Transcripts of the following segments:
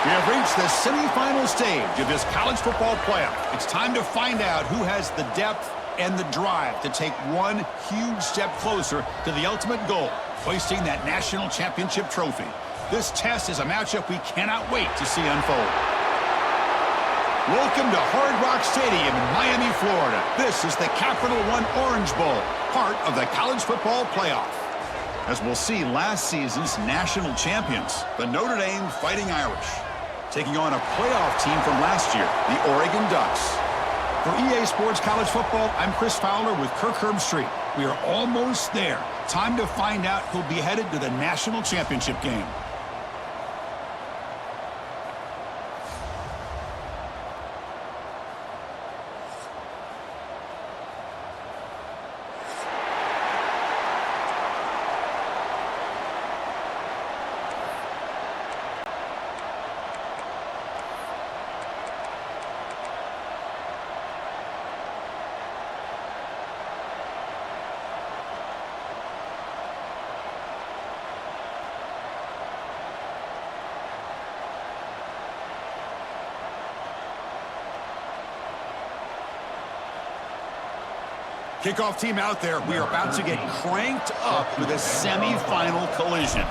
We have reached the semifinal stage of this college football playoff. It's time to find out who has the depth and the drive to take one huge step closer to the ultimate goal, hoisting that national championship trophy. This test is a matchup we cannot wait to see unfold. Welcome to Hard Rock Stadium in Miami, Florida. This is the Capital One Orange Bowl, part of the college football playoff. As we'll see last season's national champions, the Notre Dame Fighting Irish, taking on a playoff team from last year, the Oregon Ducks. For EA Sports College Football, I'm Chris Fowler with Kirk Herbstreit. We are almost there. Time to find out who'll be headed to the national championship game. Kickoff team out there. We are about to get cranked up with a semifinal collision.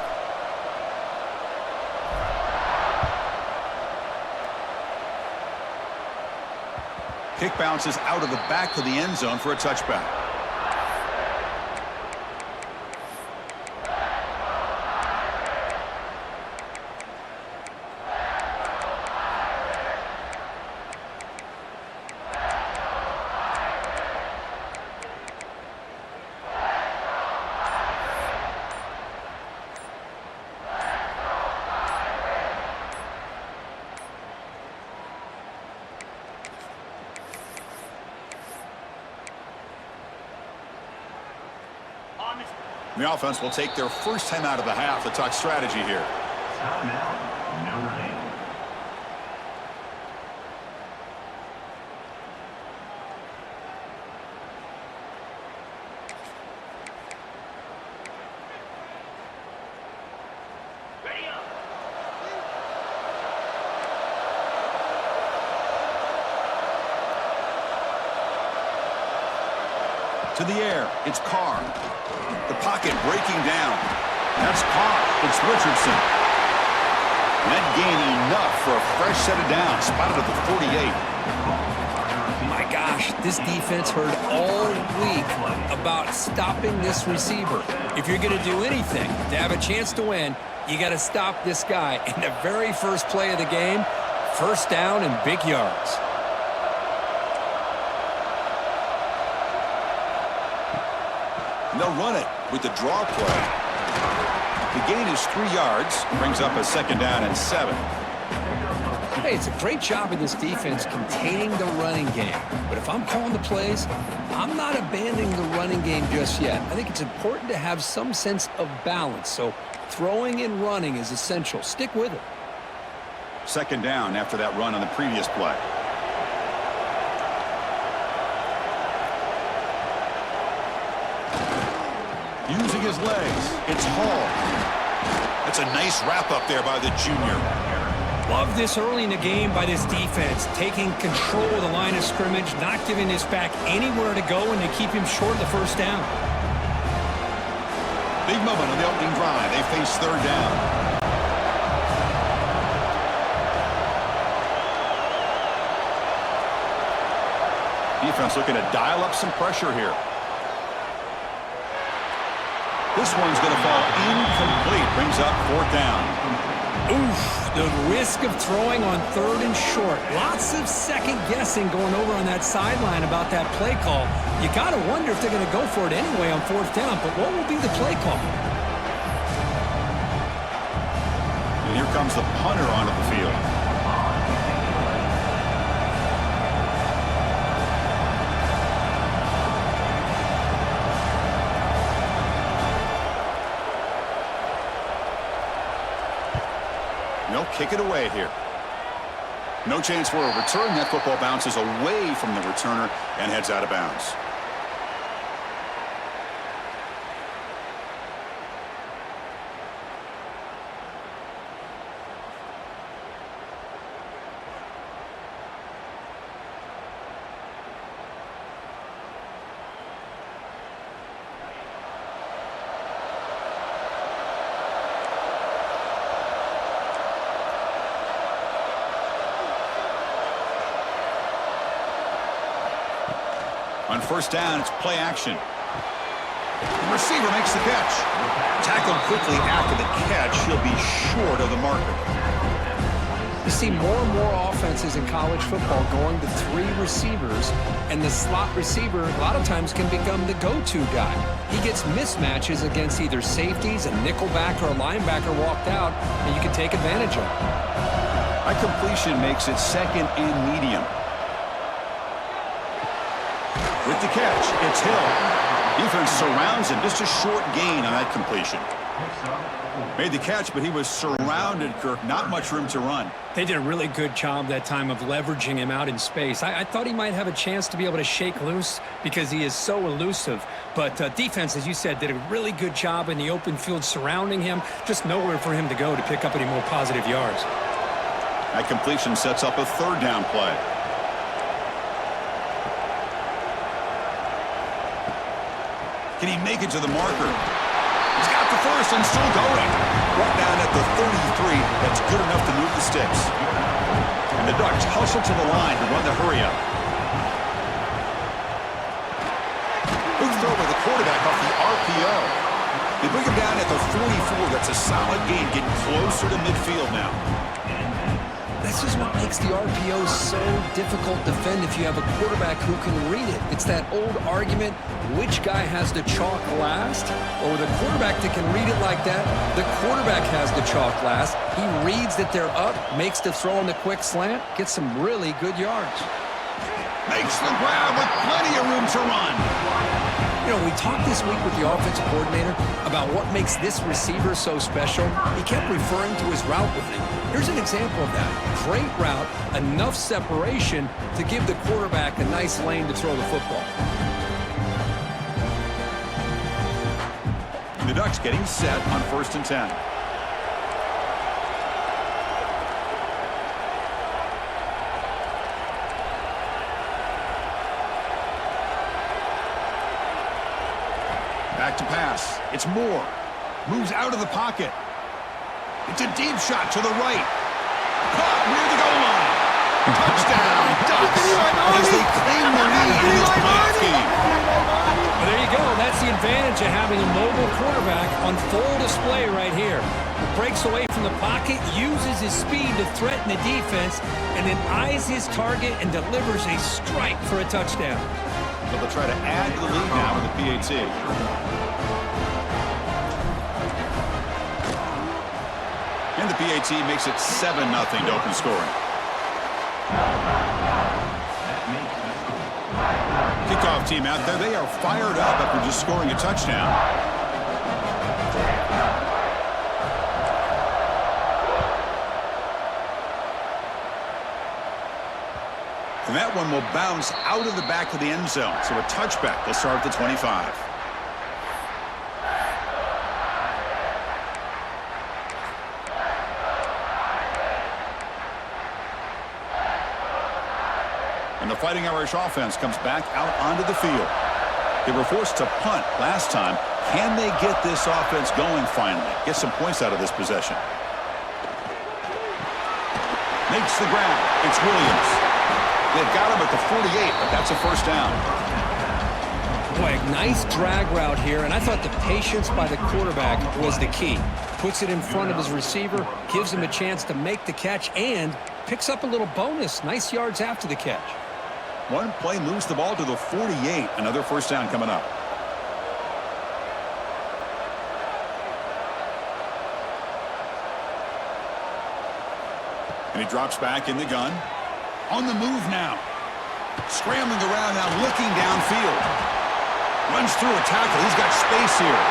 Kick bounces out of the back of the end zone for a touchback. The offense will take their first time out of the half to talk strategy here. Notre Dame. To the air, it's Carr. The pocket breaking down. That's Carr. It's Richardson. That gain enough for a fresh set of downs. Spotted at the 48. My gosh, this defense heard all week about stopping this receiver. If you're going to do anything to have a chance to win, you got to stop this guy. In the very first play of the game, first down and big yards. And they'll run it with the draw play. The gain is 3 yards, brings up a second down and 7. Hey, it's a great job of this defense containing the running game. But if I'm calling the plays, I'm not abandoning the running game just yet. I think it's important to have some sense of balance. So throwing and running is essential. Stick with it. Second down after that run on the previous play. Using his legs, it's Hall. That's a nice wrap-up there by the junior. Love this early in the game by this defense, taking control of the line of scrimmage, not giving this back anywhere to go, and they keep him short of the first down. Big moment on the opening drive. They face third down. Defense looking to dial up some pressure here. This one's going to fall incomplete. Brings up fourth down. Oof, the risk of throwing on third and short. Lots of second guessing going over on that sideline about that play call. You got to wonder if they're going to go for it anyway on fourth down, but what will be the play call? And here comes the punter onto the field. They'll kick it away here. No chance for a return. That football bounces away from the returner and heads out of bounds. On first down, it's play action. The receiver makes the catch. Tackled quickly after the catch. He'll be short of the marker. You see more and more offenses in college football going to 3 receivers, and the slot receiver a lot of times can become the go-to guy. He gets mismatches against either safeties, a nickelback, or a linebacker walked out, and you can take advantage of it. A completion makes it second and medium. With the catch, it's Hill. Defense surrounds him. Just a short gain on that completion. Made the catch, but he was surrounded, Kirk. Not much room to run. They did a really good job that time of leveraging him out in space. I thought he might have a chance to be able to shake loose because he is so elusive. But defense, as you said, did a really good job in the open field surrounding him. Just nowhere for him to go to pick up any more positive yards. That completion sets up a third down play. Can he make it to the marker? He's got the first and still going. Brought down at the 33. That's good enough to move the sticks. And the Ducks hustle to the line to run the hurry-up. Big throw by the quarterback off the RPO. They bring him down at the 44. That's a solid gain, getting closer to midfield now. This is what makes the RPO so difficult to defend if you have a quarterback who can read it. It's that old argument, which guy has the chalk last? Or the quarterback that can read it like that, the quarterback has the chalk last. He reads that they're up, makes the throw on the quick slant, gets some really good yards. Makes the grab with plenty of room to run. You know, we talked this week with the offensive coordinator about what makes this receiver so special. He kept referring to his route running. Here's an example of that. Great route, enough separation to give the quarterback a nice lane to throw the football. The Ducks getting set on 1st and 10. Back to pass. It's Moore. Moves out of the pocket. It's a deep shot to the right. Caught near the goal line. Touchdown, Ducks, as they claim the lead in this playoff game. Well, there you go. That's the advantage of having a mobile quarterback on full display right here. He breaks away from the pocket, uses his speed to threaten the defense, and then eyes his target and delivers a strike for a touchdown. So they'll try to add to the lead now with the PAT. And the PAT makes it 7-0 to open scoring. Kickoff team out there. They are fired up after just scoring a touchdown. And that one will bounce out of the back of the end zone. So a touchback. They'll start at the 25. And the Fighting Irish offense comes back out onto the field. They were forced to punt last time. Can they get this offense going finally? Get some points out of this possession. Makes the grab. It's Williams. They've got him at the 48, but that's a first down. Boy, nice drag route here, and I thought the patience by the quarterback was the key. Puts it in front of his receiver, gives him a chance to make the catch, and picks up a little bonus. Nice yards after the catch. One play moves the ball to the 48. Another first down coming up. And he drops back in the gun. On the move now. Scrambling around now, looking downfield. Runs through a tackle. He's got space here.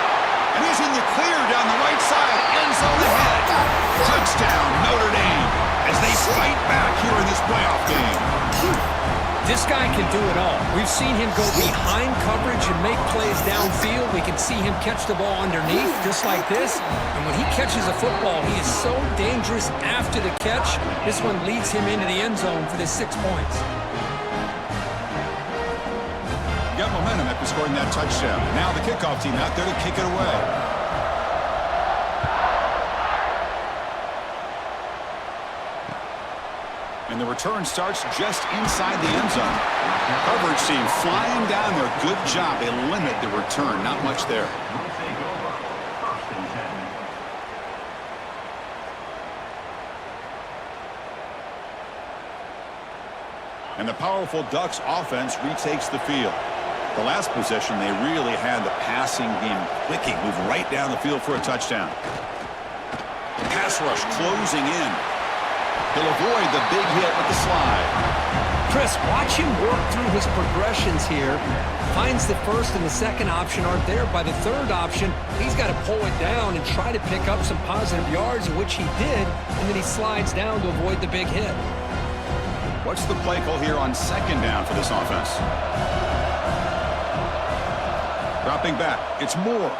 And he's in the clear down the right side. End zone ahead. Touchdown, Notre Dame, as they fight back here in this playoff game. This guy can do it all. We've seen him go behind coverage and make plays downfield. We can see him catch the ball underneath, just like this. And when he catches a football, he is so dangerous after the catch. This one leads him into the end zone for the 6 points. Got momentum after scoring that touchdown. Now the kickoff team out there to kick it away. And And the return starts just inside the end zone. Coverage team flying down there. Good job. They limit the return. Not much there. And the powerful Ducks offense retakes the field. The last possession, they really had the passing game clicking. Move right down the field for a touchdown. Pass rush closing in. He'll avoid the big hit with the slide. Chris, watch him work through his progressions here. Finds the first and the second option aren't there. By the third option, he's got to pull it down and try to pick up some positive yards, which he did, and then he slides down to avoid the big hit. What's the play call here on second down for this offense? Dropping back. It's Moore.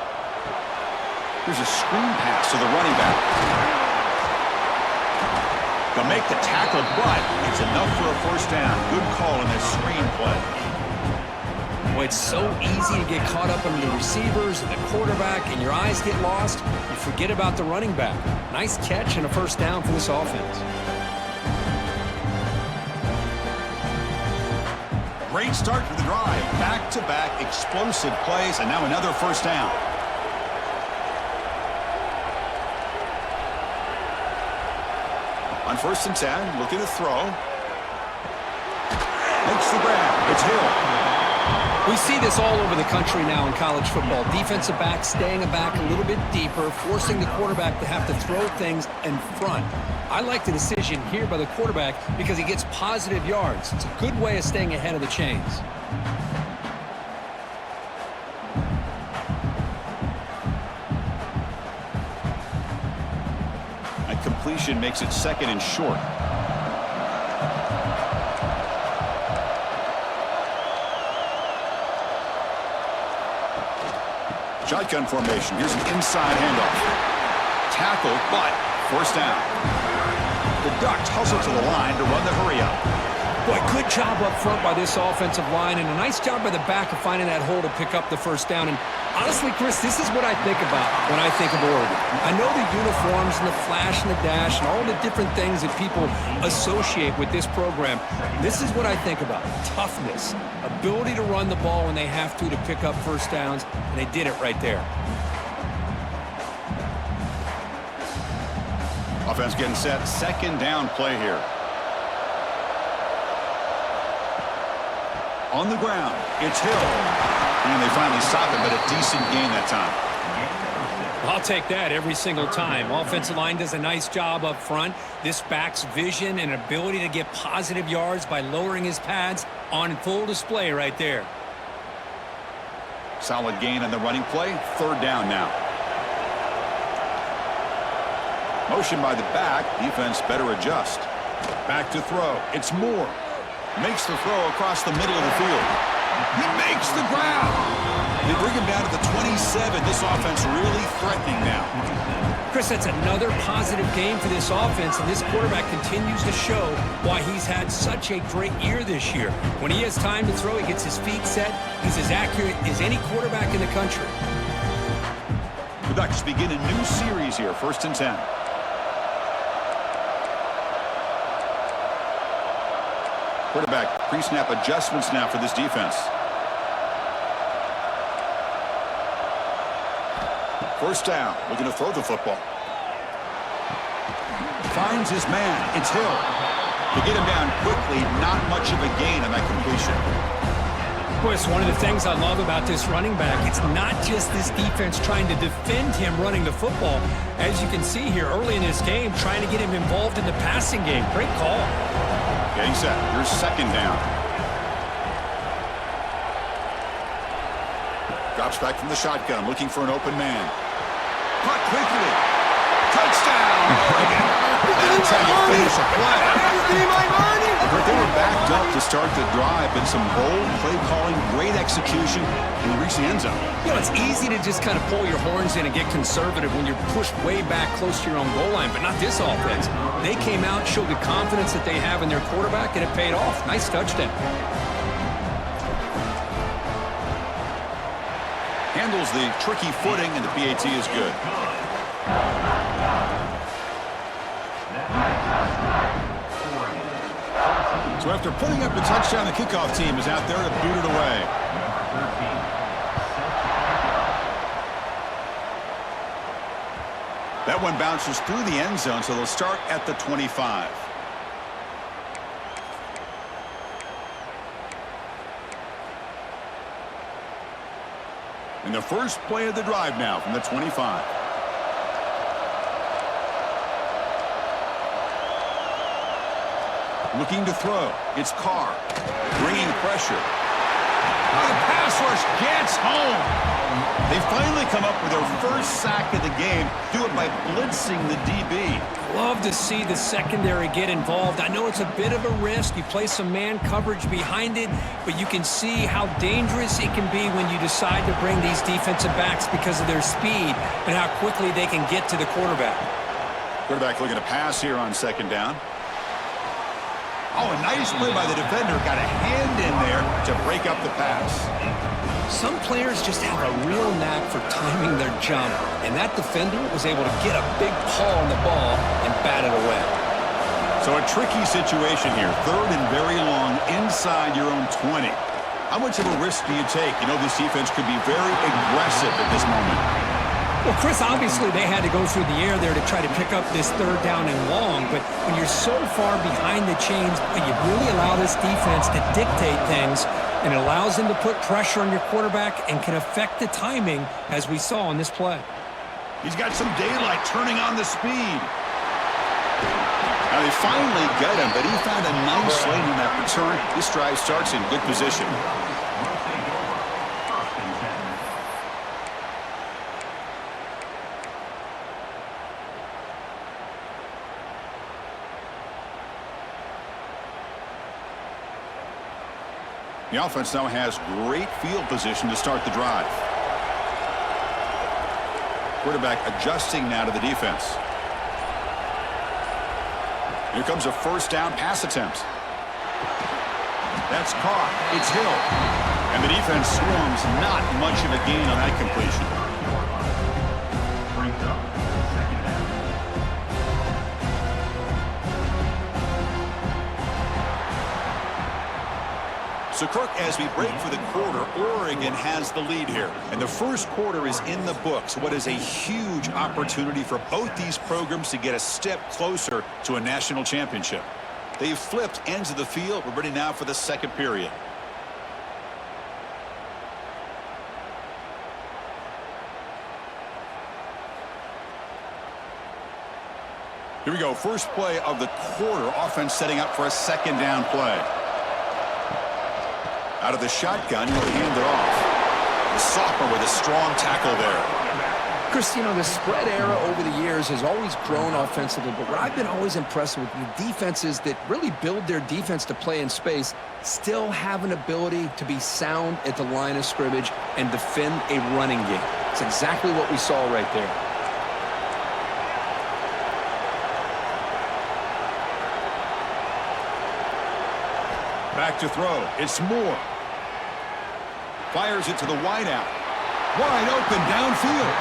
Here's a screen pass to the running back. They'll make the tackle, but it's enough for a first down. Good call in this screen play. Boy, it's so easy to get caught up in the receivers and the quarterback, and your eyes get lost. You forget about the running back. Nice catch and a first down for this offense. Great start to the drive. Back-to-back explosive plays, and now another first down. On 1st and 10, looking to throw. Makes the grab. It's Hill. We see this all over the country now in college football. Defensive backs staying back a little bit deeper, forcing the quarterback to have to throw things in front. I like the decision here by the quarterback because he gets positive yards. It's a good way of staying ahead of the chains. A completion makes it 2nd and short. Shotgun formation. Here's an inside handoff. Tackle, but first down. The Ducks hustle to the line to run the hurry-up. Boy, good job up front by this offensive line, and a nice job by the back of finding that hole to pick up the first down. And honestly, Chris, this is what I think about when I think of Oregon. I know the uniforms and the flash and the dash and all the different things that people associate with this program. This is what I think about. Toughness, ability to run the ball when they have to pick up first downs, and they did it right there. Offense getting set. 2nd down play here. On the ground, it's Hill. And they finally stop it, but a decent gain that time. I'll take that every single time. Offensive line does a nice job up front. This back's vision and ability to get positive yards by lowering his pads on full display right there. Solid gain on the running play. 3rd down now. Motion by the back. Defense better adjust. Back to throw. It's Moore. Makes the throw across the middle of the field. He makes the grab. They bring him down to the 27. This offense really threatening now. Chris, that's another positive game for this offense, and this quarterback continues to show why he's had such a great year this year. When he has time to throw, he gets his feet set. He's as accurate as any quarterback in the country. The Ducks begin a new series here. 1st and 10. Quarterback pre-snap adjustments now for this defense. 1st down, looking to throw the football. Finds his man. It's Hill. To get him down quickly, not much of a gain on that completion. Boy, it's one of the things I love about this running back. It's not just this defense trying to defend him running the football. As you can see here early in this game, trying to get him involved in the passing game. Great call. Getting set. Here's 2nd down. Drops back from the shotgun, looking for an open man. Caught quickly. Touchdown! That's how you finish a play. But they were backed up to start the drive, and some bold play calling, great execution, and reach the end zone. You know, it's easy to just kind of pull your horns in and get conservative when you're pushed way back close to your own goal line, but not this offense. They came out, showed the confidence that they have in their quarterback, and it paid off. Nice touchdown. Handles the tricky footing, and the PAT is good. So after putting up the touchdown, the kickoff team is out there to boot it away. Number 13. That one bounces through the end zone, so they'll start at the 25. And the first play of the drive now from the 25. Looking to throw. It's Carr. Bringing pressure. Oh, the pass rush gets home. They finally come up with their first sack of the game. Do it by blitzing the DB. Love to see the secondary get involved. I know it's a bit of a risk. You play some man coverage behind it, but you can see how dangerous it can be when you decide to bring these defensive backs because of their speed and how quickly they can get to the quarterback. Quarterback looking to pass here on second down. Oh, a nice play by the defender. Got a hand in there to break up the pass. Some players just have a real knack for timing their jump, and that defender was able to get a big paw on the ball and bat it away. So a tricky situation here. Third and very long inside your own 20. How much of a risk do you take? You know this defense could be very aggressive at this moment. Well, Chris, obviously they had to go through the air there to try to pick up this third down and long, but when you're so far behind the chains, you really allow this defense to dictate things, and it allows them to put pressure on your quarterback and can affect the timing, as we saw on this play. He's got some daylight turning on the speed. Now they finally got him, but he found a nice lane in that return. This drive starts in good position. The offense now has great field position to start the drive. Quarterback adjusting now to the defense. Here comes a first down pass attempt. That's caught. It's Hill. And the defense swarms. Not much of a gain on that completion. Brings up second down. So, Kirk, as we break for the quarter, Oregon has the lead here. And the first quarter is in the books. What is a huge opportunity for both these programs to get a step closer to a national championship. They've flipped ends of the field. We're ready now for the second period. Here we go. First play of the quarter. Offense setting up for a second down play. Out of the shotgun, he'll hand it off. The sophomore with a strong tackle there. Chris, you know, the spread era over the years has always grown offensively, but what I've been always impressed with the defenses that really build their defense to play in space still have an ability to be sound at the line of scrimmage and defend a running game. It's exactly what we saw right there. Back to throw. It's Moore. Fires it to the wideout. Wide open downfield.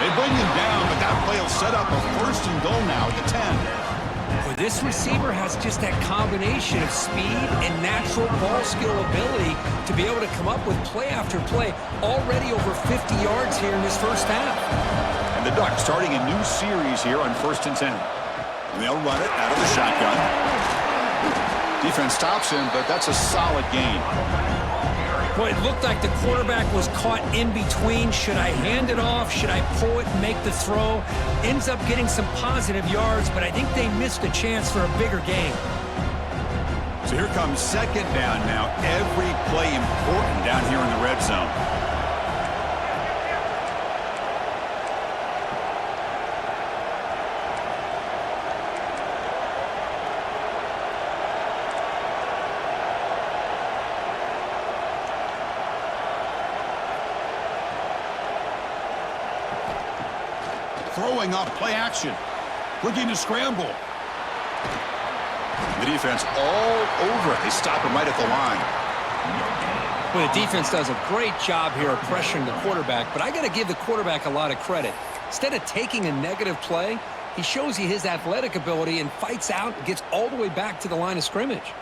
They bring him down, but that play will set up a first and goal now at the 10. Well, this receiver has just that combination of speed and natural ball skill ability to be able to come up with play after play. Already over 50 yards here in this first half. And the Ducks starting a new series here on 1st and 10. And they'll run it out of the shotgun. Defense stops him, but that's a solid gain. Well, it looked like the quarterback was caught in between. Should I hand it off? Should I pull it and make the throw? Ends up getting some positive yards, but I think they missed a chance for a bigger gain. So here comes second down now. Every play important down here in the red zone. Throwing off play action. Looking to scramble. The defense all over it. They stop him right at the line. Well, the defense does a great job here of pressuring the quarterback, but I got to give the quarterback a lot of credit. Instead of taking a negative play, he shows you his athletic ability and fights out and gets all the way back to the line of scrimmage.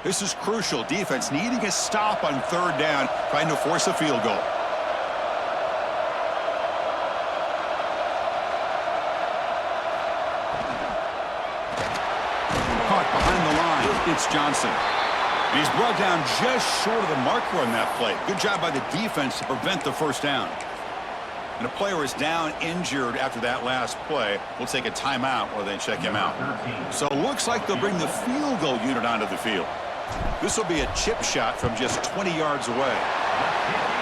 This is crucial. Defense needing a stop on third down, trying to force a field goal. Caught behind the line. It's Johnson. And he's brought down just short of the marker on that play. Good job by the defense to prevent the first down. And a player is down injured after that last play. We'll take a timeout while they check him out. So it looks like they'll bring the field goal unit onto the field. This will be a chip shot from just 20 yards away.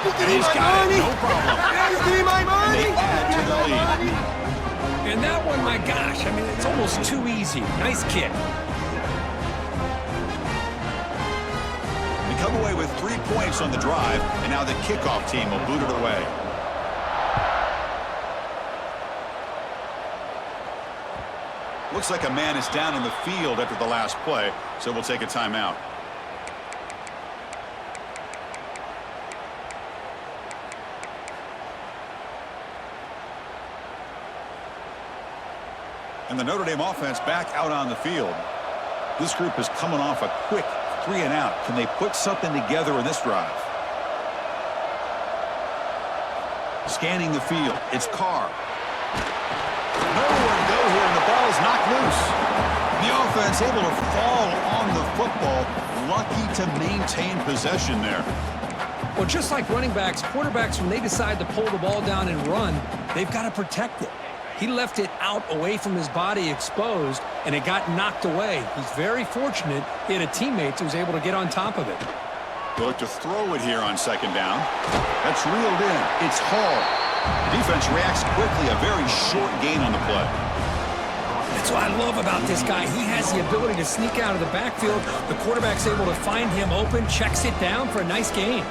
And he's got it, no problem. And they add to the lead. And that one, my gosh, I mean, it's almost too easy. Nice kick. They come away with 3 points on the drive, and now the kickoff team will boot it away. Looks like a man is down in the field after the last play, so we'll take a timeout. And the Notre Dame offense back out on the field. This group is coming off a quick 3-and-out. Can they put something together in this drive? Scanning the field. It's Carr. Nowhere to go here, and the ball's knocked loose. The offense able to fall on the football. Lucky to maintain possession there. Well, just like running backs, quarterbacks, when they decide to pull the ball down and run, they've got to protect it. He left it out away from his body exposed, and it got knocked away. He's very fortunate he had a teammate who was able to get on top of it. They'll look to throw it here on second down. That's reeled in. It's Hall. The defense reacts quickly. A very short gain on the play. That's what I love about this guy. He has the ability to sneak out of the backfield. The quarterback's able to find him open, checks it down for a nice gain.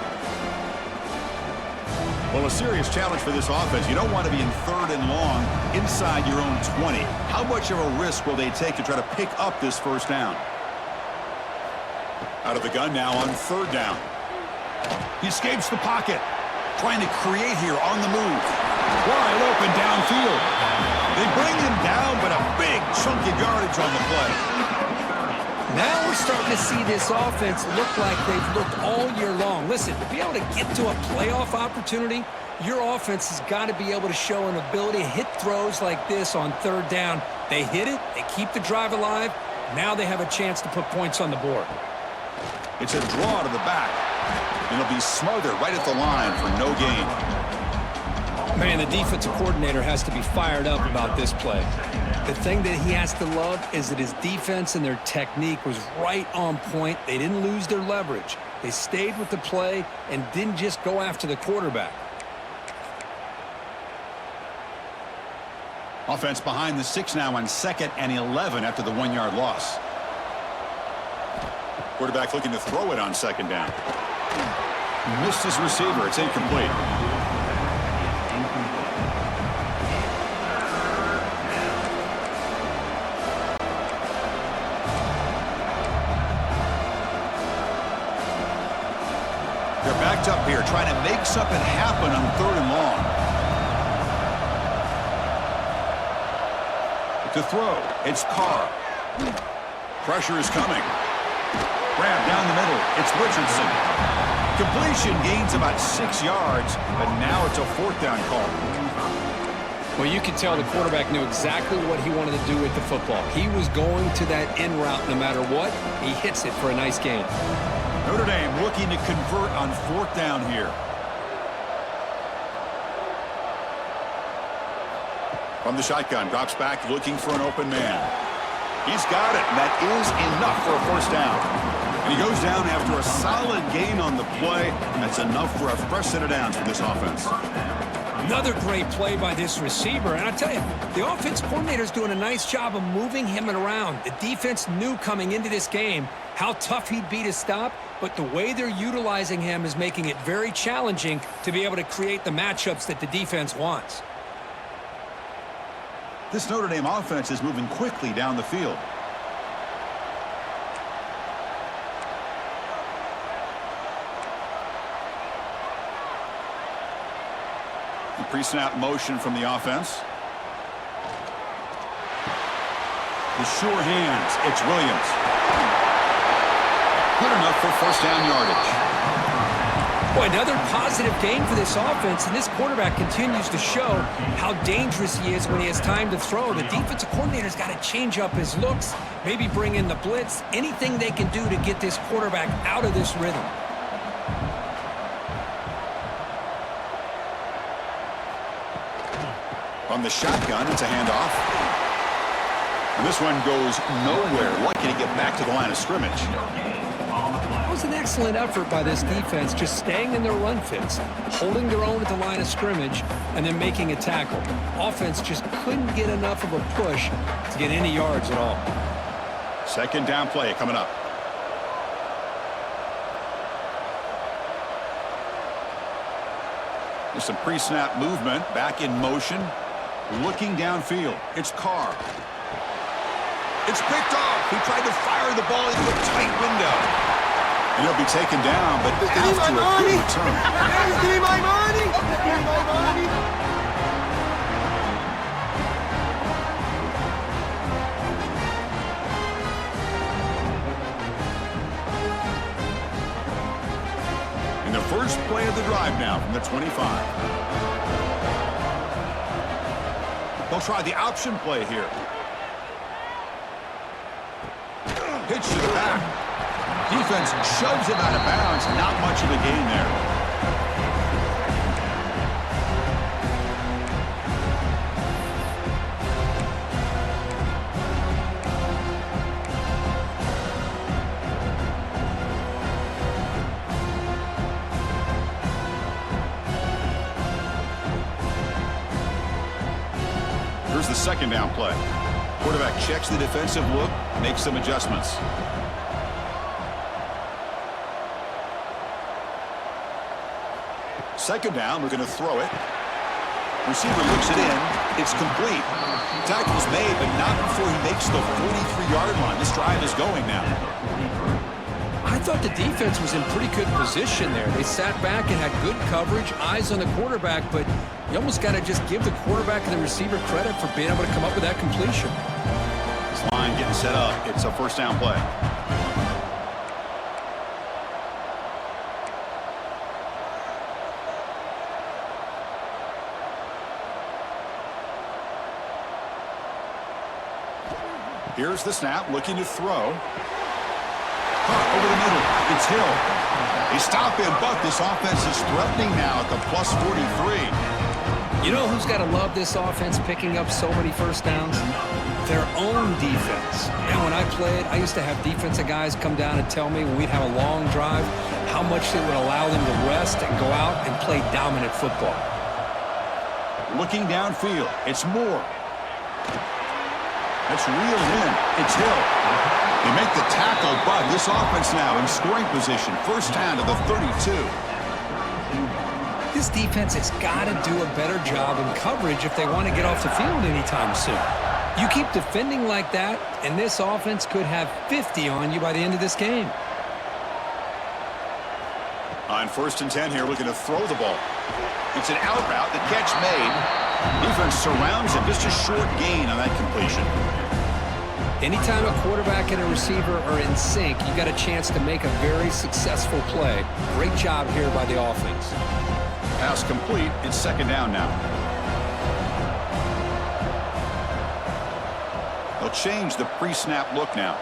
Well, a serious challenge for this offense. You don't want to be in third and long inside your own 20. How much of a risk will they take to try to pick up this first down? Out of the gun now on third down. He escapes the pocket. Trying to create here on the move. Wide open downfield. They bring him down, but a big chunk of yardage on the play. Now we're starting to see this offense look like they've looked all year long. Listen, to be able to get to a playoff opportunity, your offense has got to be able to show an ability to hit throws like this on third down. They hit it, they keep the drive alive. Now they have a chance to put points on the board. It's a draw to the back, and it'll be smothered right at the line for no gain. Man, the defensive coordinator has to be fired up about this play. The thing that he has to love is that his defense and their technique was right on point. They didn't lose their leverage. They stayed with the play and didn't just go after the quarterback. Offense behind the 6 now on 2nd and 11 after the 1-yard loss. Quarterback looking to throw it on second down. Missed his receiver. It's incomplete. They're backed up here, trying to make something happen on third and long. To throw, it's Carr. Pressure is coming. Grab down the middle, it's Richardson. Completion gains about 6 yards, but now it's a 4th down call. Well, you could tell the quarterback knew exactly what he wanted to do with the football. He was going to that in route no matter what. He hits it for a nice gain. Notre Dame looking to convert on 4th down here. From the shotgun, drops back looking for an open man. He's got it, and that is enough for a first down. And he goes down after a solid gain on the play. That's enough for a fresh set of downs for this offense. Another great play by this receiver. And I tell you, the offense coordinator's doing a nice job of moving him around. The defense knew coming into this game how tough he'd be to stop, but the way they're utilizing him is making it very challenging to be able to create the matchups that the defense wants. This Notre Dame offense is moving quickly down the field. The pre-snap motion from the offense. The sure hands, it's Williams. Good enough for first down yardage. Boy, another positive game for this offense, and this quarterback continues to show how dangerous he is when he has time to throw. The defensive coordinator's got to change up his looks, maybe bring in the blitz, anything they can do to get this quarterback out of this rhythm. From the shotgun, it's a handoff. And this one goes nowhere. Lucky to get back to the line of scrimmage. That was an excellent effort by this defense, just staying in their run fits, holding their own at the line of scrimmage, and then making a tackle. Offense just couldn't get enough of a push to get any yards at all. Second down play coming up. There's some pre-snap movement, back in motion, looking downfield. It's Carr. It's picked off. He tried to fire the ball into a tight window. And he'll be taken down, but after a good return. Give me my money! Give me my money! In the first play of the drive now from the 25. They'll try the option play here. Pitch to the back. Defense shoves him out of bounds. Not much of a gain there. Here's the second down play. Quarterback checks the defensive look, makes some adjustments. Second down, we're going to throw it. Receiver looks it in. It's complete. Tackle's made, but not before he makes the 43-yard line. This drive is going now. I thought the defense was in pretty good position there. They sat back and had good coverage, eyes on the quarterback, but you almost got to just give the quarterback and the receiver credit for being able to come up with that completion. This line getting set up. It's a first down play. Here's the snap, looking to throw. Over the middle, it's Hill. They stop him, but this offense is threatening now at the plus 43. You know who's got to love this offense picking up so many first downs? Their own defense. And when I played, I used to have defensive guys come down and tell me when we'd have a long drive how much it would allow them to rest and go out and play dominant football. Looking downfield, it's Moore. That's reeled in. It's Hill. They make the tackle, but this offense now in scoring position. First down to the 32. This defense has got to do a better job in coverage if they want to get off the field anytime soon. You keep defending like that, and this offense could have 50 on you by the end of this game. On first and 10 here, looking to throw the ball. It's an out route. The catch made. Defense surrounds him. Just a short gain on that completion. Anytime a quarterback and a receiver are in sync, you got a chance to make a very successful play. Great job here by the offense. Pass complete. It's second down now. They'll change the pre-snap look now.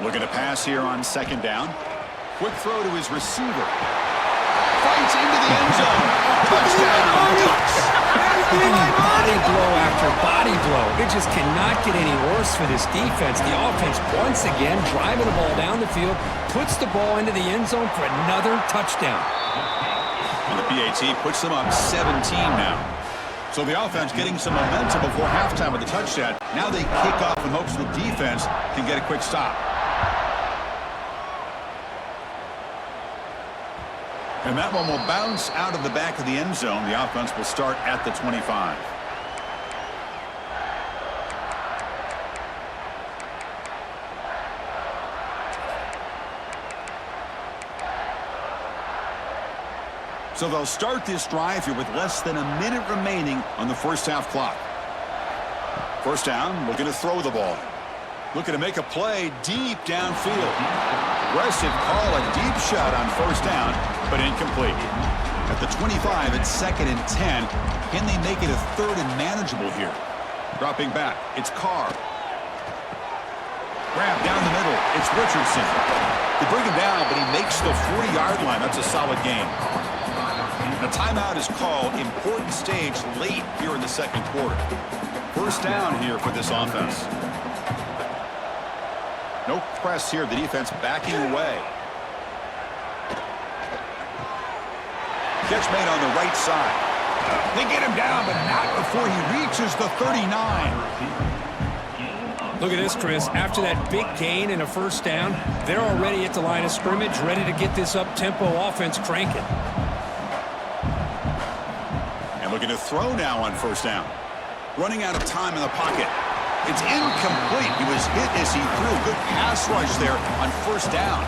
Looking to pass here on second down. Quick throw to his receiver. Fights into the end zone. Touchdown, Ducks. Body blow after body blow. It just cannot get any worse for this defense. The offense once again driving the ball down the field, puts the ball into the end zone for another touchdown. And the PAT puts them up 17 now. So the offense getting some momentum before halftime with the touchdown. Now they kick off in hopes the defense can get a quick stop. And that one will bounce out of the back of the end zone. The offense will start at the 25. So they'll start this drive here with less than a minute remaining on the first half clock. First down, looking to throw the ball. Looking to make a play deep downfield. Aggressive call, a deep shot on first down, but incomplete. At the 25, it's 2nd and 10. Can they make it a 3rd and manageable here? Dropping back, it's Carr. Grab down the middle, it's Richardson. They bring him down, but he makes the 40-yard line. That's a solid gain. The timeout is called. Important stage late here in the 2nd quarter. First down here for this offense. No press here. The defense backing away. Catch made on the right side. They get him down, but not before he reaches the 39. Look at this, Chris. After that big gain and a first down, they're already at the line of scrimmage, ready to get this up-tempo offense cranking. And looking to throw now on first down. Running out of time in the pocket. It's incomplete. He was hit as he threw. Good pass rush there on first down.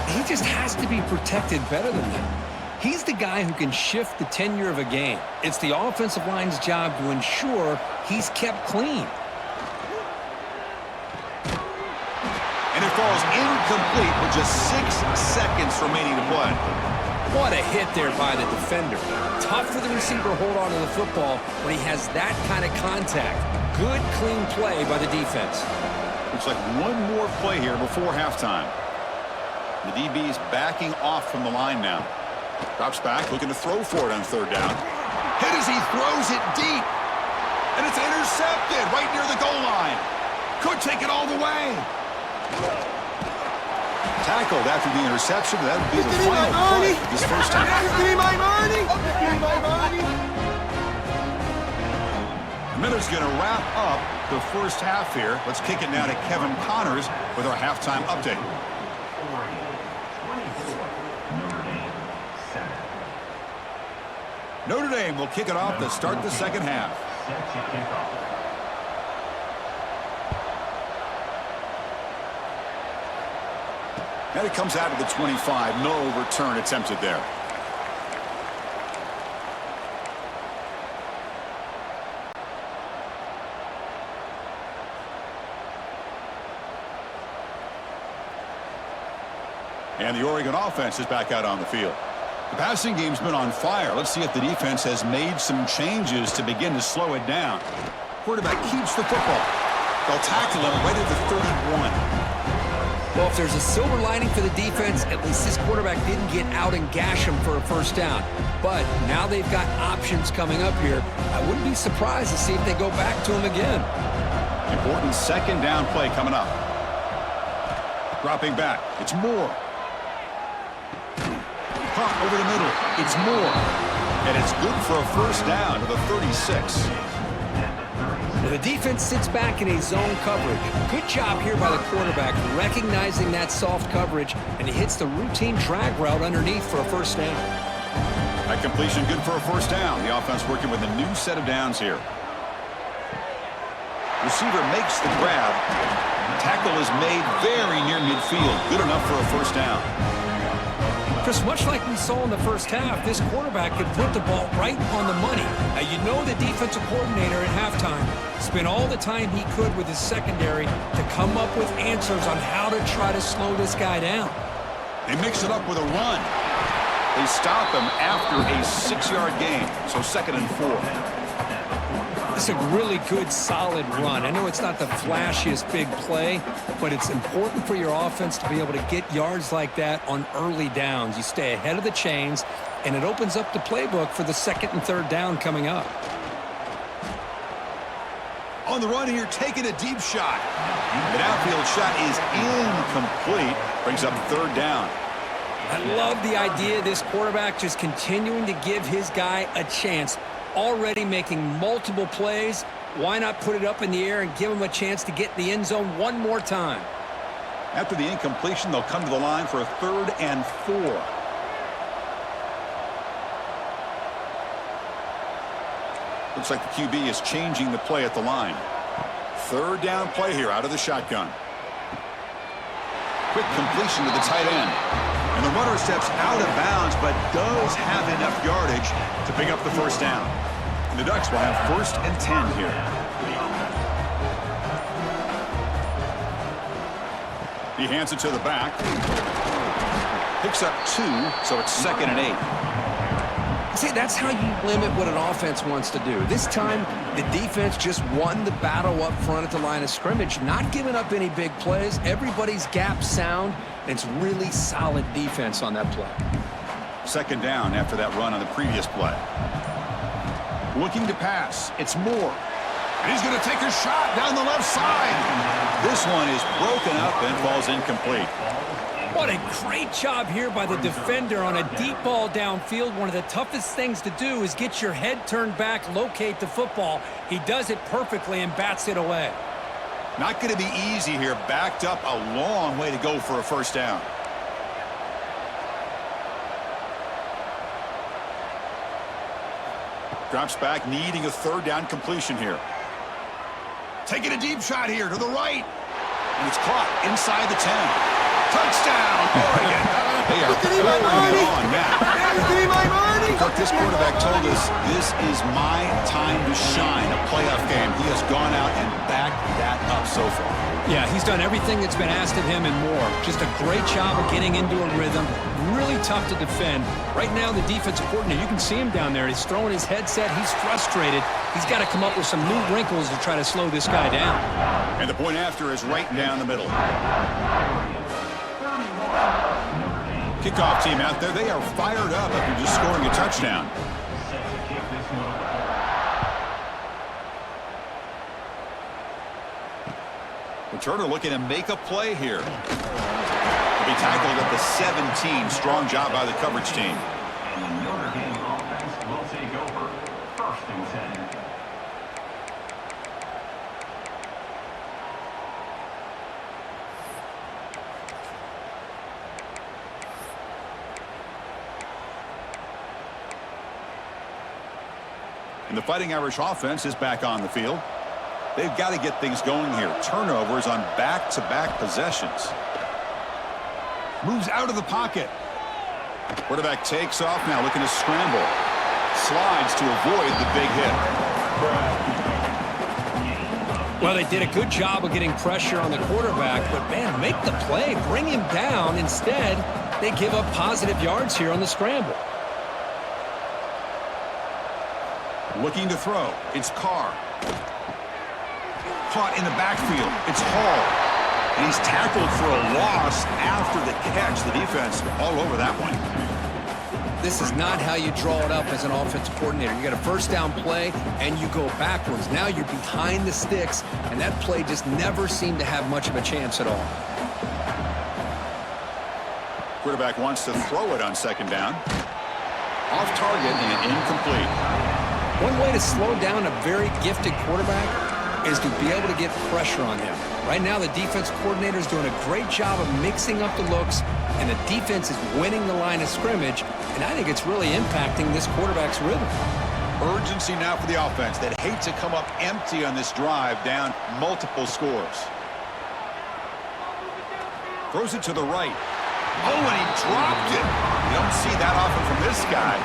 He just has to be protected better than that. He's the guy who can shift the tenure of a game. It's the offensive line's job to ensure he's kept clean. And it falls incomplete with just 6 seconds remaining to play. What a hit there by the defender. Tough for the receiver to hold on to the football when he has that kind of contact. Good, clean play by the defense. Looks like one more play here before halftime. The DB's backing off from the line now. Drops back, looking to throw for it on third down. Hit as he throws it deep. And it's intercepted right near the goal line. Could take it all the way. Tackled after the interception. That would be the final play of this first time. Give me my money! Give me my money! Miller's going to wrap up the first half here. Let's kick it now to Kevin Connors with our halftime update. Notre Dame will kick it off to start the second half. And it comes out of the 25. No return attempted there. And the Oregon offense is back out on the field. The passing game's been on fire. Let's see if the defense has made some changes to begin to slow it down. Quarterback keeps the football. They'll tackle him right at the 31. Well, if there's a silver lining for the defense, at least this quarterback didn't get out and gash him for a first down. But now they've got options coming up here. I wouldn't be surprised to see if they go back to him again. Important second down play coming up. Dropping back. It's Moore. Caught over the middle. It's Moore. And it's good for a first down to the 36. The defense sits back in a zone coverage. Good job here by the quarterback, recognizing that soft coverage, and he hits the routine drag route underneath for a first down. That completion good for a first down. The offense working with a new set of downs here. Receiver makes the grab. Tackle is made very near midfield. Good enough for a first down. Chris, much like we saw in the first half, this quarterback could put the ball right on the money. Now, you know the defensive coordinator at halftime spent all the time he could with his secondary to come up with answers on how to try to slow this guy down. They mix it up with a run. They stop him after a 6-yard gain, so 2nd and 4. It's a really good, solid run. I know it's not the flashiest big play, but it's important for your offense to be able to get yards like that on early downs. You stay ahead of the chains, and it opens up the playbook for the 2nd and 3rd down coming up. On the run here, taking a deep shot. An outfield shot is incomplete. Brings up 3rd down. I love the idea of this quarterback just continuing to give his guy a chance. Already making multiple plays. Why not put it up in the air and give him a chance to get in the end zone one more time? After the incompletion, they'll come to the line for a 3rd and 4. Looks like the QB is changing the play at the line. 3rd down play here out of the shotgun. Quick completion to the tight end. And the runner steps out of bounds, but does have enough yardage to pick up the first down. And the Ducks will have 1st and 10 here. He hands it to the back. Picks up 2, so it's 2nd and 8. See, that's how you limit what an offense wants to do. This time, the defense just won the battle up front at the line of scrimmage, not giving up any big plays. Everybody's gap sound, and it's really solid defense on that play. 2nd down after that run on the previous play. Looking to pass. It's Moore. And he's going to take a shot down the left side. This one is broken up and falls incomplete. What a great job here by the defender on a deep ball downfield. One of the toughest things to do is get your head turned back, locate the football. He does it perfectly and bats it away. Not going to be easy here. Backed up a long way to go for a 1st down. Drops back, needing a 3rd down completion here. Taking a deep shot here to the right. And it's caught inside the 10. Touchdown, Oregon. They are pouring it on now. Cook, this quarterback told us this is my time to shine, a playoff game. He has gone out and backed that up so far. Yeah, he's done everything that's been asked of him and more. Just a great job of getting into a rhythm. Really tough to defend. Right now, the defensive coordinator, you can see him down there. He's throwing his headset. He's frustrated. He's got to come up with some new wrinkles to try to slow this guy down. And the point after is right down the middle. Kickoff team out there. They are fired up after just scoring a touchdown. Turner looking to make a play here. He'll be tackled at the 17. Strong job by the coverage team. And the Notre Dame offense will take over 1st and 10. And the Fighting Irish offense is back on the field. They've got to get things going here. Turnovers on back-to-back possessions. Moves out of the pocket. Quarterback takes off now, looking to scramble. Slides to avoid the big hit. Well, they did a good job of getting pressure on the quarterback, but, man, make the play. Bring him down. Instead, they give up positive yards here on the scramble. Looking to throw. It's Carr. Caught in the backfield. It's Hall. And he's tackled for a loss after the catch. The defense all over that one. This is not how you draw it up as an offensive coordinator. You got a 1st down play, and you go backwards. Now you're behind the sticks, and that play just never seemed to have much of a chance at all. Quarterback wants to throw it on 2nd down. Off target and incomplete. One way to slow down a very gifted quarterback is to be able to get pressure on him. Right now, the defense coordinator is doing a great job of mixing up the looks, and the defense is winning the line of scrimmage, and I think it's really impacting this quarterback's rhythm. Urgency now for the offense that hate to come up empty on this drive, down multiple scores. Throws it to the right. Oh, and he dropped it. You don't see that often from this guy.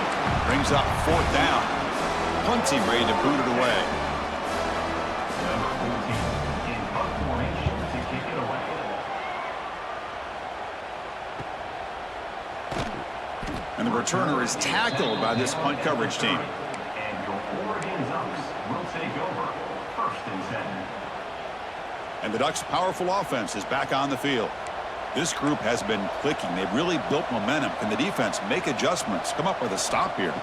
Brings up 4th down. Punt team ready to boot it away. In punt formation to kick it away. And the returner is tackled by this punt coverage team. And your Oregon Ducks will take over 1st and 10. And the Ducks' powerful offense is back on the field. This group has been clicking. They've really built momentum. Can the defense make adjustments? Come up with a stop here.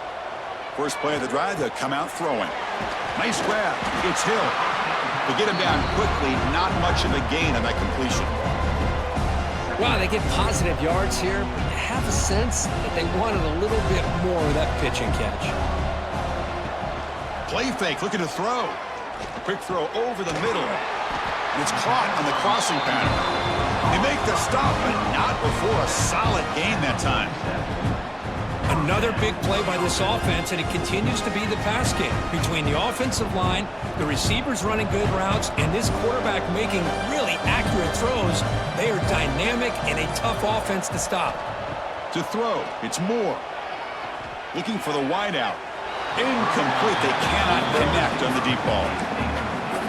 First play of the drive, they'll come out throwing. Nice grab. It's Hill. To get him down quickly, not much of a gain on that completion. Wow, they get positive yards here, but you have a sense that they wanted a little bit more of that pitch and catch. Play fake, looking to throw. A quick throw over the middle. And it's caught on the crossing pattern. They make the stop, but not before a solid gain that time. Another big play by this offense, and it continues to be the pass game. Between the offensive line, the receivers running good routes, and this quarterback making really accurate throws, they are dynamic and a tough offense to stop. To throw, it's Moore. Looking for the wideout. Incomplete. They cannot connect on the deep ball.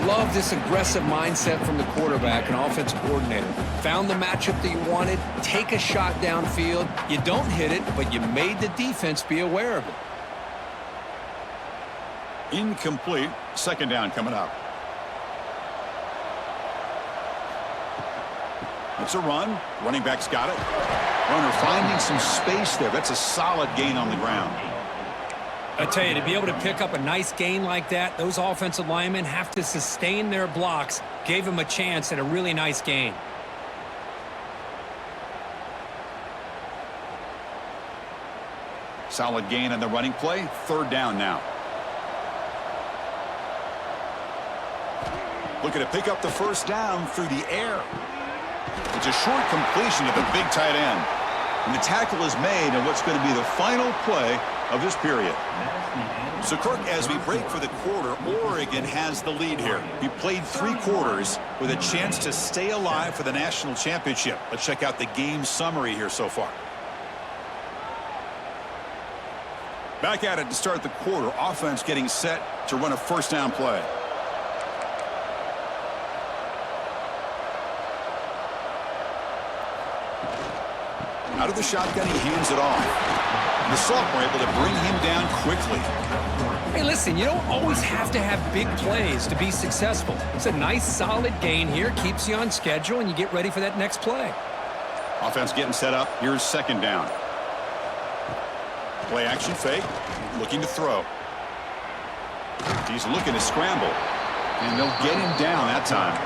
Love this aggressive mindset from the quarterback and offensive coordinator. Found the matchup that you wanted, take a shot downfield. You don't hit it, but you made the defense be aware of it. Incomplete. Second down coming up. It's a run. Running back's got it. Runner finding some space there. That's a solid gain on the ground. I tell you, to be able to pick up a nice gain like that, those offensive linemen have to sustain their blocks. Gave him a chance at a really nice gain. Solid gain on the running play. Third down now. Looking to pick up the first down through the air. It's a short completion to the big tight end. And the tackle is made on what's going to be the final play of this period. So, Kirk, as we break for the quarter, Oregon has the lead here. We played 3 quarters with a chance to stay alive for the national championship. Let's check out the game summary here so far. Back at it to start the quarter. Offense getting set to run a first down play. Out of the shotgun, he hands it off. The sophomore able to bring him down quickly. Hey, listen, you don't always have to have big plays to be successful. It's a nice, solid gain here. Keeps you on schedule, and you get ready for that next play. Offense getting set up. Here's second down. Play action fake. Looking to throw. He's looking to scramble. And they'll get him down that time.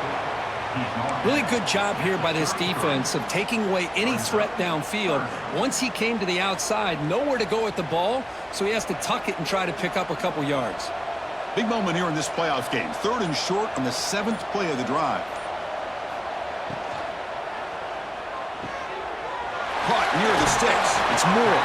Really good job here by this defense of taking away any threat downfield. Once he came to the outside, nowhere to go with the ball, so he has to tuck it and try to pick up a couple yards. Big moment here in this playoff game. 3rd and short on the 7th play of the drive. Caught near the sticks. It's Moore.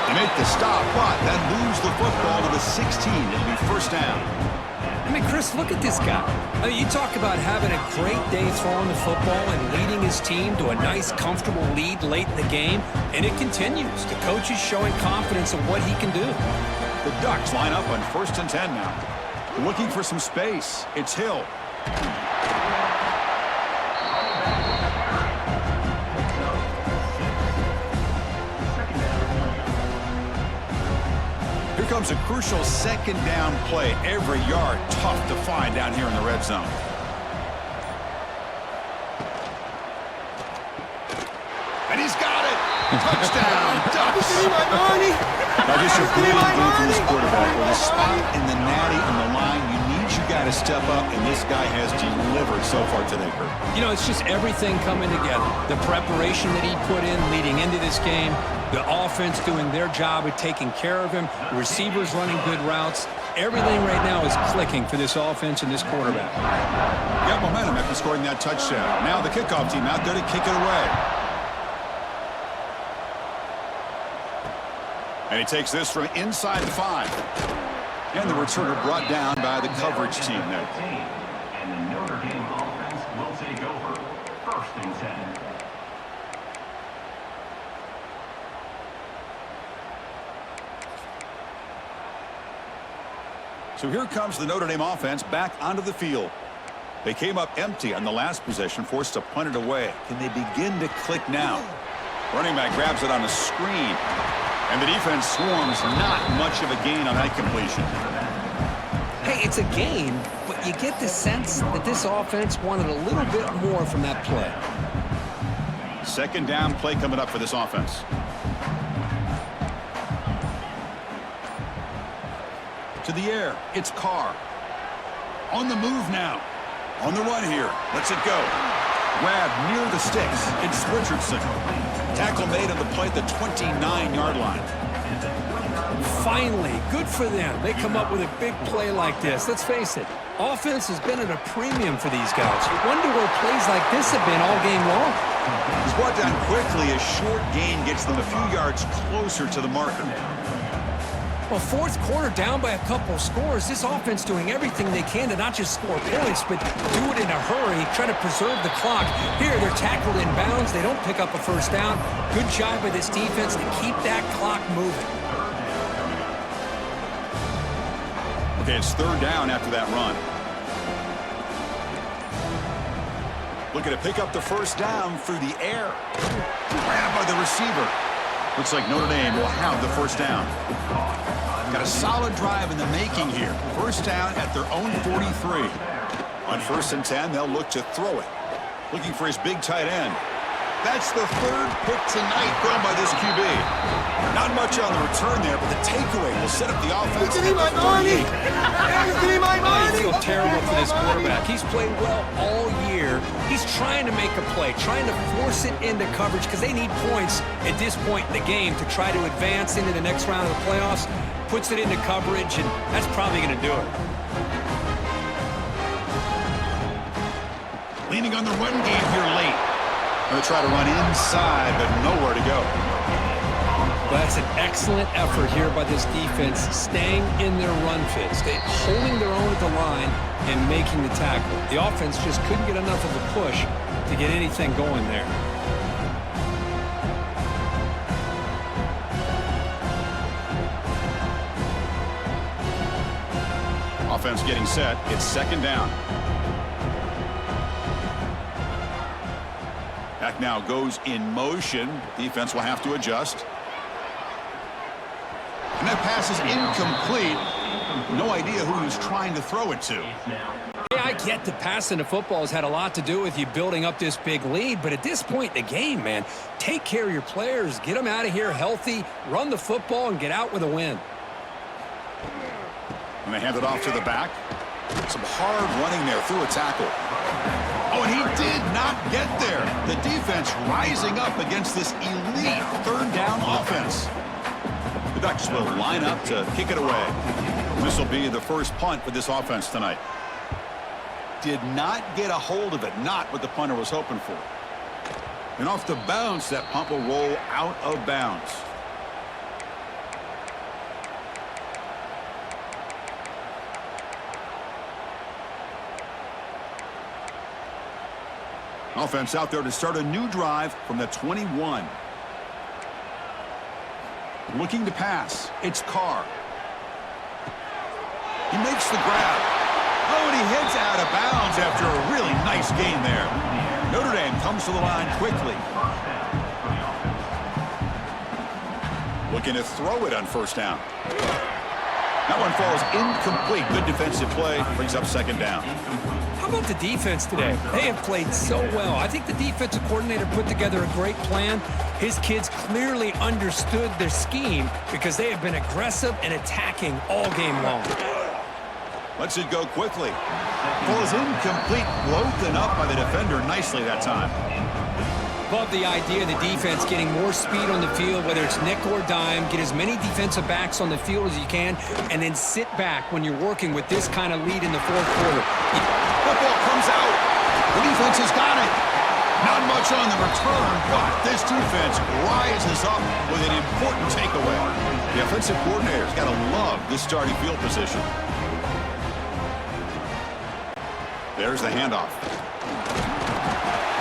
They make the stop, but then lose the football to the 16. It'll be first down. I mean, Chris, look at this guy. I mean, you talk about having a great day throwing the football and leading his team to a nice, comfortable lead late in the game, and it continues. The coach is showing confidence in what he can do. The Ducks line up on 1st and 10 now. Looking for some space. It's Hill. Here comes a crucial second down play. Every yard tough to find down here in the red zone. And he's got it. Touchdown, Ducks. Now this is a great game for this quarterback. With a spot in the natty on the line, you need your guy to step up, and this guy has delivered so far today, Kurt. You know, it's just everything coming together. The preparation that he put in leading into this game, the offense doing their job of taking care of him, receivers running good routes. Everything right now is clicking for this offense and this quarterback. Got momentum after scoring that touchdown. Now the kickoff team out there to kick it away. And he takes this from inside the 5. And the returner brought down by the coverage team there. And the Notre Dame offense will take over. 1st and 10. So here comes the Notre Dame offense back onto the field. They came up empty on the last possession, forced to punt it away. Can they begin to click now? Running back grabs it on a screen. And the defense swarms. Not much of a gain on that completion. Hey, it's a gain, but you get the sense that this offense wanted a little bit more from that play. Second down play coming up for this offense. To the air, it's Carr. On the move now. On the run here. Lets it go. Grab near the sticks. It's Richardson. Tackle made on the play at the 29-yard line. Finally, good for them. They come up with a big play like this. Let's face it, offense has been at a premium for these guys. You wonder where plays like this have been all game long. He's brought down quickly. A short gain gets them a few yards closer to the marker. Well, 4th quarter down by a couple scores. This offense doing everything they can to not just score points, but do it in a hurry, try to preserve the clock. Here, they're tackled in bounds. They don't pick up a first down. Good job by this defense to keep that clock moving. Okay, it's 3rd down after that run. Looking to pick up the first down through the air. Grabbed by the receiver. Looks like Notre Dame will have the first down. Got a solid drive in the making here. First down at their own 43. On 1st and 10, they'll look to throw it. Looking for his big tight end. That's the third pick tonight thrown by this QB. Not much on the return there, but the takeaway will set up the offense. Give me my money! Give me my I money! feel terrible for this quarterback. He's played well all year. He's trying to make a play, trying to force it into coverage because they need points at this point in the game to try to advance into the next round of the playoffs. Puts it into coverage, and that's probably going to do it. Leaning on the run game here late. Going to try to run inside, but nowhere to go. That's an excellent effort here by this defense, staying in their run fit, holding their own at the line and making the tackle. The offense just couldn't get enough of a push to get anything going there. Offense getting set. It's 2nd down. Back now goes in motion. Defense will have to adjust. And that pass is incomplete. No idea who he was trying to throw it to. Hey, I get the passing the football has had a lot to do with you building up this big lead, but at this point in the game, man, take care of your players. Get them out of here healthy, run the football, and get out with a win. And they hand it off to the back. Some hard running there through a tackle. Oh, and he did not get there. The defense rising up against this elite 3rd down offense. The Ducks will line up to kick it away. This will be the first punt for this offense tonight. Did not get a hold of it. Not what the punter was hoping for. And off the bounce, that punt will roll out of bounds. Offense out there to start a new drive from the 21. Looking to pass. It's Carr. He makes the grab. Oh, and he heads out of bounds after a really nice gain there. Notre Dame comes to the line quickly. Looking to throw it on 1st down. That one falls incomplete. Good defensive play. Brings up 2nd down. How about the defense today? They have played so well. I think the defensive coordinator put together a great plan. His kids clearly understood their scheme because they have been aggressive and attacking all game long. Lets it go quickly. Ball is incomplete. Broken up by the defender nicely that time. Love the idea of the defense getting more speed on the field, whether it's nickel or dime, get as many defensive backs on the field as you can, and then sit back when you're working with this kind of lead in the 4th quarter. Football comes out. The defense has got it. Not much on the return, but this defense rises up with an important takeaway. The offensive coordinator's got to love this starting field position. There's the handoff.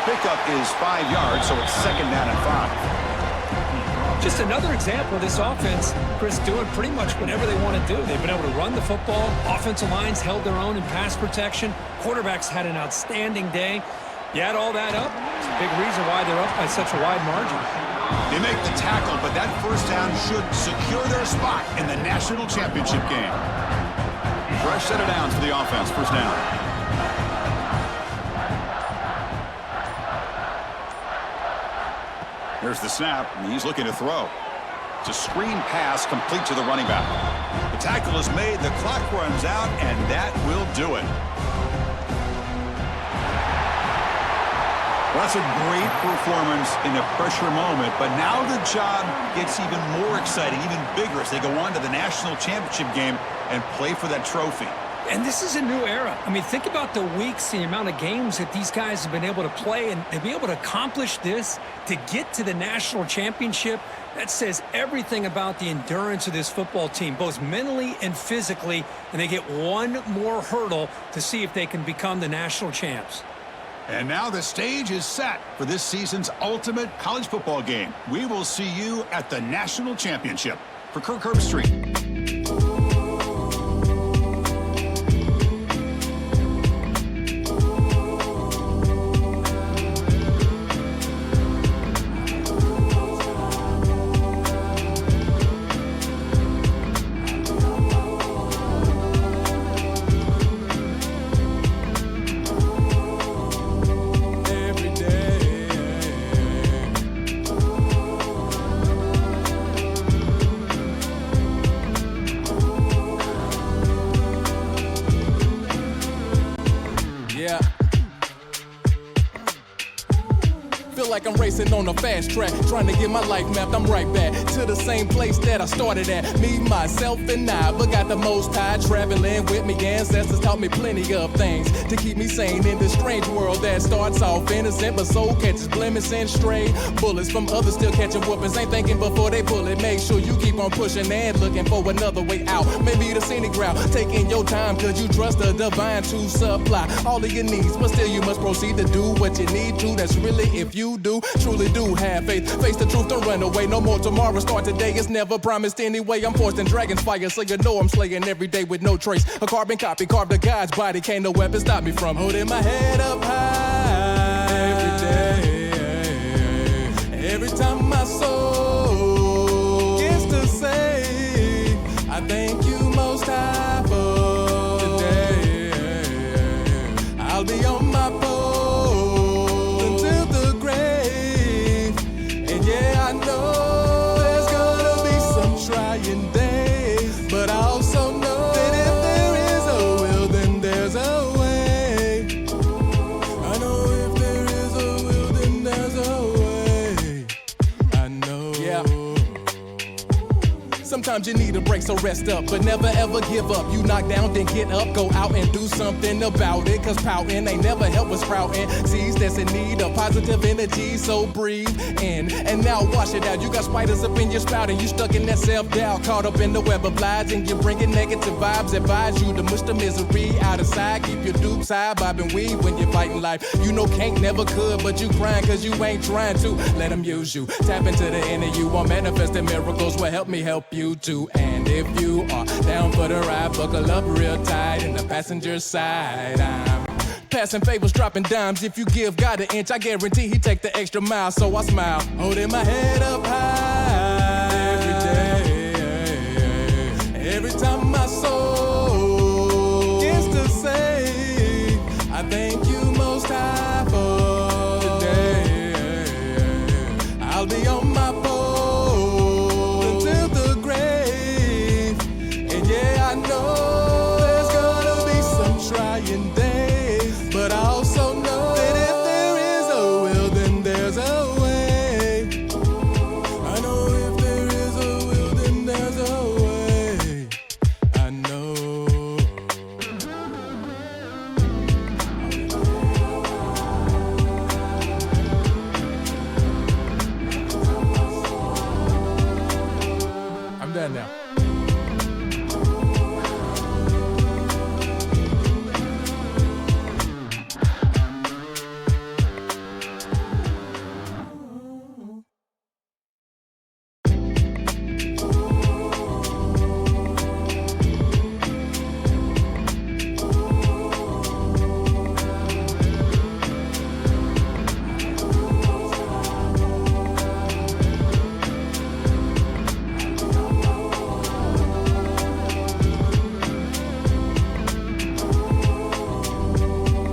Pickup is 5 yards, so it's 2nd down and 5. Just another example of this offense, Chris, doing pretty much whatever they want to do. They've been able to run the football. Offensive lines held their own in pass protection. Quarterbacks had an outstanding day. You add all that up, it's a big reason why they're up by such a wide margin. They make the tackle, but that 1st down should secure their spot in the national championship game. Fresh set of downs for the offense. 1st down. There's the snap, and he's looking to throw. It's a screen pass complete to the running back. The tackle is made, the clock runs out, and that will do it. Well, that's a great performance in a pressure moment, but now the job gets even more exciting, even bigger as they go on to the national championship game and play for that trophy. And this is a new era. I mean, think about the weeks, the amount of games that these guys have been able to play, and to be able to accomplish this, to get to the national championship, that says everything about the endurance of this football team, both mentally and physically, and they get one more hurdle to see if they can become the national champs. And now the stage is set for this season's ultimate college football game. We will see you at the national championship. For Kirk Herbstreit. Feel like I'm racing on a fast track, trying to get my life mapped. I'm right back to the same place that I started at. Me, myself, and I, but got the most high. Traveling with me, ancestors taught me plenty of things to keep me sane in this strange world that starts off innocent, but soul catches blemish and stray bullets from others still catching whoopings. Ain't thinking before they pull it. Make sure you keep on pushing and looking for another way out. Maybe the scenic route, taking your time, cause you trust the divine to supply all of your needs, but still you must proceed to do what you need to. That's really if you do, truly do have faith. Face the truth, don't run away. No more tomorrow, start today. It's never promised anyway. I'm forced in dragon's fire, so you know I'm slaying every day with no trace. A carbon copy, carved a God's body. Can't no weapon stop me from holding my head up high every day. Every time my soul gets to say, I thank you most high for today. I'll be on my post until the grave. And yeah, I know there's gonna be some trying days, but I also know that if there is a will, then there's a way. I know if there is a will, then there's a way. I know. Yeah. Sometimes you need a break, so rest up, but never ever give up. You knock down, then get up, go out and do something about it. Cause pouting ain't never help with sprouting seeds that's in need of positive energy. So breathe in and now wash it out. You got spiders up in your spout and you stuck in that self-doubt, caught up in the web of lies, and you're bringing negative vibes. Advise you to mush the misery out of sight. Keep your dukes high, bob and weave when you're fighting life. You know can't never could, but you crying cause you ain't trying to. Let them use you. Tap into the inner you. Want manifesting miracles will help me help you too. And if you are down for the ride, buckle up real tight in the passenger side. I'm passing favors, dropping dimes. If you give God an inch, I guarantee he take the extra mile. So I smile, holding my head up high every day. Every time my soul gets to say, I thank you most high for today. I'll be on my post until the grave. And yeah, I know there's gonna be some trying days, but I also know that if there is a will, then there's a way. I know if there is a will, then there's a way. I know. I'm done now.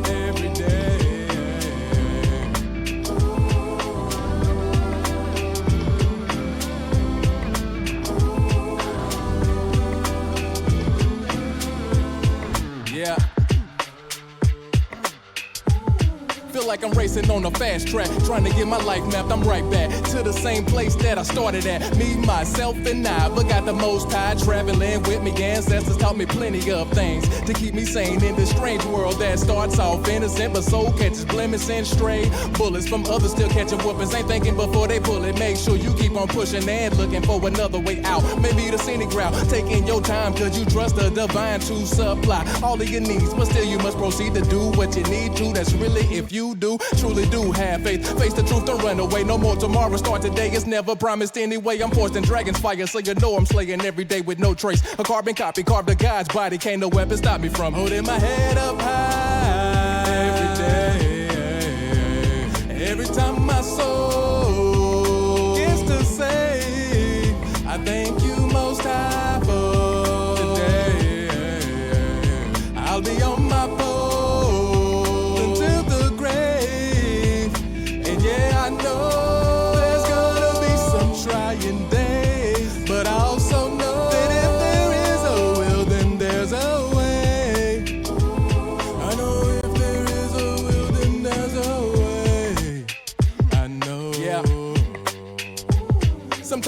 Every day. Yeah. Feel like I'm racing on a fast track, trying to get my life mapped. I'm right back to the same place that I started at. Me, myself, and I, but got the most high. Traveling with me, ancestors taught me plenty of things to keep me sane in this strange world that starts off innocent, but soul catches blemish and stray bullets from others still catching whoopings. Ain't thinking before they pull it. Make sure you keep on pushing and looking for another way out. Maybe the scenic route, taking your time, cause you trust the divine to supply all of your needs, but still you must proceed to do what you need to. That's really if you do, truly do have faith. Face the truth, don't run away. No more tomorrow, start today. It's never promised anyway. I'm forced in dragon's fire, so you know I'm slaying every day with no trace. A carbon copy, carved a God's body. Can't no weapon stop me from holding my head up high every day. Every time my soul gets to say, I thank you most high for today. I'll be on my post until the grave. And yeah, I know there's gonna be some trying days, but I also know that if there is a will, then there's a way. I know if there is a will, then there's a way. I know.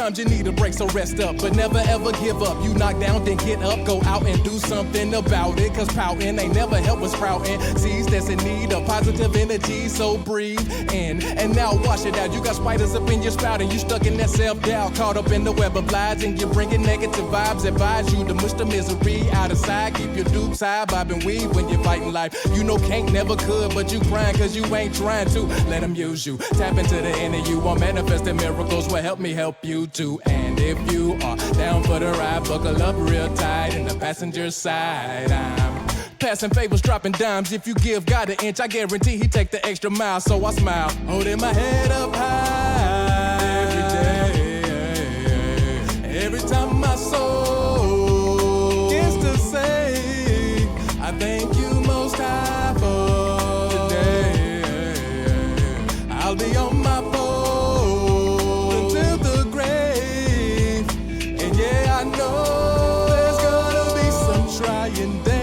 Sometimes you need a break, so rest up, but never ever give up. You knock down, then get up, go out and do something about it. Cause pouting ain't never help with sprouting seeds that's in need of positive energy, so breathe in. And now wash it out. You got spiders up in your spout and you stuck in that self-doubt. Caught up in the web of lies and you're bringing negative vibes. Advise you to mush the misery out of sight. Keep your dukes high, bob and weave when you're fighting life. You know can't never could, but you crying cause you ain't trying to. Let them use you. Tap into the inner you. Want manifesting miracles will help me help you too. And if you are down for the ride, buckle up real tight in the passenger side. I'm passing favors, dropping dimes. If you give God an inch, I guarantee he take the extra mile. So I smile, holding my head up high every day. Every time my soul gets to say, I thank you most high for today. I'll be on my pole until the grave. And yeah, I know there's gonna be some trying days.